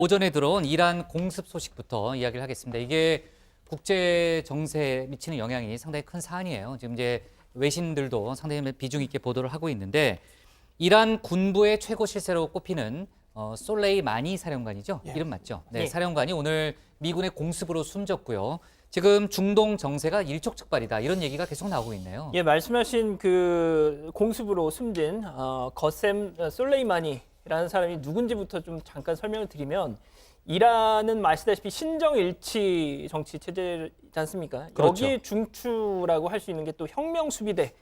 오전에 들어온 이란 공습 소식부터 이야기를 하겠습니다. 이게 국제 정세에 미치는 영향이 상당히 큰 사안이에요. 지금 이제 외신들도 상당히 비중 있게 보도를 하고 있는데 이란 군부의 최고 실세로 꼽히는 솔레이마니 사령관이죠. 이름 맞죠? 네, 사령관이 오늘 미군의 공습으로 숨졌고요. 지금 중동 정세가 일촉즉발이다 이런 얘기가 계속 나오고 있네요. 예, 말씀하신 그 공습으로 숨진 거셈 솔레이마니라는 사람이 누군지부터 좀 잠깐 설명을 드리면 이란은 아시다시피 신정일치 정치 체제지 않습니까? 그렇죠. 여기에 중추라고 할 수 있는 게 또 혁명수비대,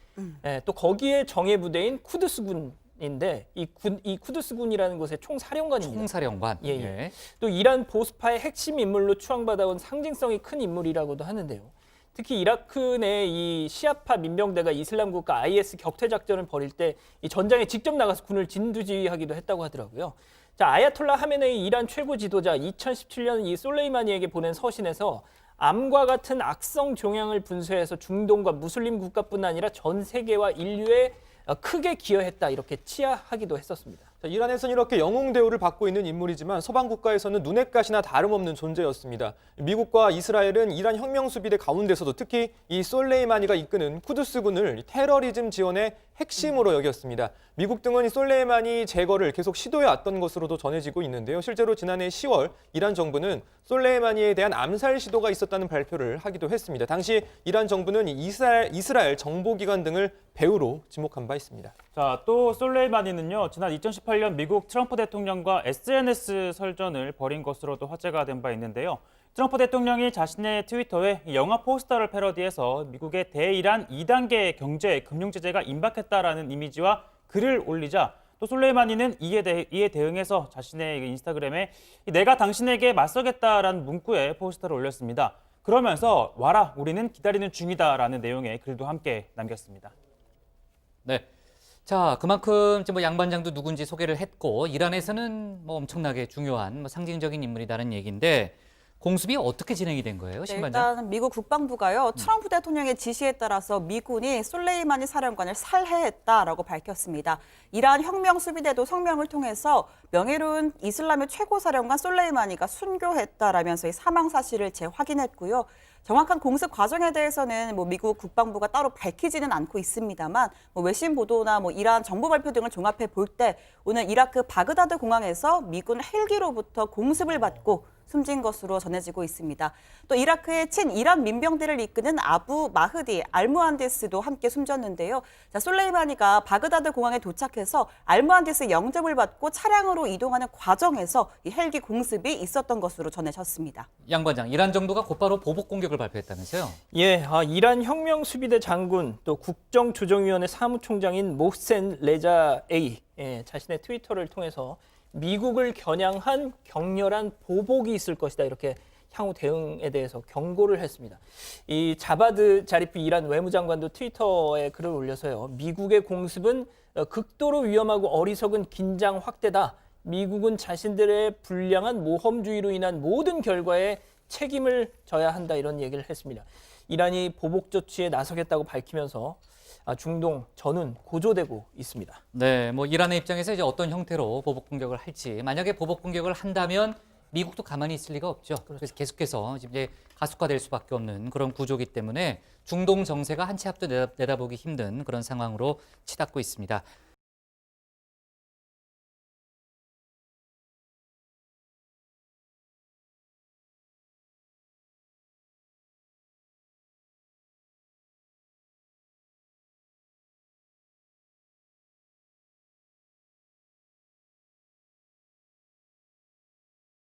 예, 또 거기에 정예부대인 쿠드스군인데 이 쿠드스군이라는 곳의 총사령관입니다. 총사령관. 예, 예. 또 이란 보수파의 핵심 인물로 추앙받아온 상징성이 큰 인물이라고도 하는데요. 특히 이라크 내 이 시아파 민병대가 이슬람 국가 IS 격퇴 작전을 벌일 때 이 전장에 직접 나가서 군을 진두지휘하기도 했다고 하더라고요. 자, 아야톨라 하메네이 이란 최고 지도자 2017년 이 솔레이마니에게 보낸 서신에서 암과 같은 악성 종양을 분쇄해서 중동과 무슬림 국가뿐 아니라 전 세계와 인류에 크게 기여했다 이렇게 치하하기도 했었습니다. 자, 이란에서는 이렇게 영웅 대우를 받고 있는 인물이지만 서방 국가에서는 눈엣 가시나 다름없는 존재였습니다. 미국과 이스라엘은 이란 혁명수비대 가운데서도 특히 이 솔레이마니가 이끄는 쿠드스군을 테러리즘 지원의 핵심으로 여겼습니다. 미국 등은 이 솔레이마니 제거를 계속 시도해왔던 것으로도 전해지고 있는데요. 실제로 지난해 10월 이란 정부는 솔레이마니에 대한 암살 시도가 있었다는 발표를 하기도 했습니다. 당시 이란 정부는 이스라엘 정보기관 등을 배후로 지목한 바 있습니다. 자, 또 솔레이마니는요, 지난 2018년 미국 트럼프 대통령과 SNS 설전을 벌인 것으로도 화제가 된 바 있는데요. 트럼프 대통령이 자신의 트위터에 영화 포스터를 패러디해서 미국의 대이란 2단계 경제 금융 제재가 임박했다라는 이미지와 글을 올리자 또 솔레이마니는 이에 대응해서 자신의 인스타그램에 내가 당신에게 맞서겠다라는 문구의 포스터를 올렸습니다. 그러면서 와라, 우리는 기다리는 중이다라는 내용의 글도 함께 남겼습니다. 네. 자, 그만큼 뭐 양반장도 누군지 소개를 했고 이란에서는 뭐 엄청나게 중요한 상징적인 인물이다는 얘기인데 공습이 어떻게 진행이 된 거예요, 신반장? 일단 미국 국방부가요. 트럼프 대통령의 지시에 따라서 미군이 솔레이마니 사령관을 살해했다라고 밝혔습니다. 이란 혁명수비대도 성명을 통해서 명예로운 이슬람의 최고 사령관 솔레이마니가 순교했다라면서 이 사망 사실을 재확인했고요. 정확한 공습 과정에 대해서는 미국 국방부가 따로 밝히지는 않고 있습니다만 외신 보도나 이란 정부 발표 등을 종합해 볼 때 오늘 이라크 바그다드 공항에서 미군 헬기로부터 공습을 받고 숨진 것으로 전해지고 있습니다. 또 이라크의 친이란 민병대를 이끄는 아부 마흐디 알무한디스도 함께 숨졌는데요. 자, 솔레이마니가 바그다드 공항에 도착해서 알무한디스 영접을 받고 차량으로 이동하는 과정에서 이 헬기 공습이 있었던 것으로 전해졌습니다. 양반장, 이란 정부가 곧바로 보복 공격을 발표했다면서요? 예, 이란 혁명수비대 장군 또 국정조정위원회 사무총장인 모센 레자에이 자신의 트위터를 통해서 미국을 겨냥한 격렬한 보복이 있을 것이다 이렇게 향후 대응에 대해서 경고를 했습니다. 이 자바드 자리프 이란 외무장관도 트위터에 글을 올려서요. 미국의 공습은 극도로 위험하고 어리석은 긴장 확대다. 미국은 자신들의 불량한 모험주의로 인한 모든 결과에 책임을 져야 한다 이런 얘기를 했습니다. 이란이 보복 조치에 나서겠다고 밝히면서 중동 전운 고조되고 있습니다. 네, 이란의 입장에서 이제 어떤 형태로 보복 공격을 할지 만약에 보복 공격을 한다면 미국도 가만히 있을 리가 없죠. 그래서 계속해서 이제 가속화될 수밖에 없는 그런 구조이기 때문에 중동 정세가 한 치 앞도 내다보기 힘든 그런 상황으로 치닫고 있습니다.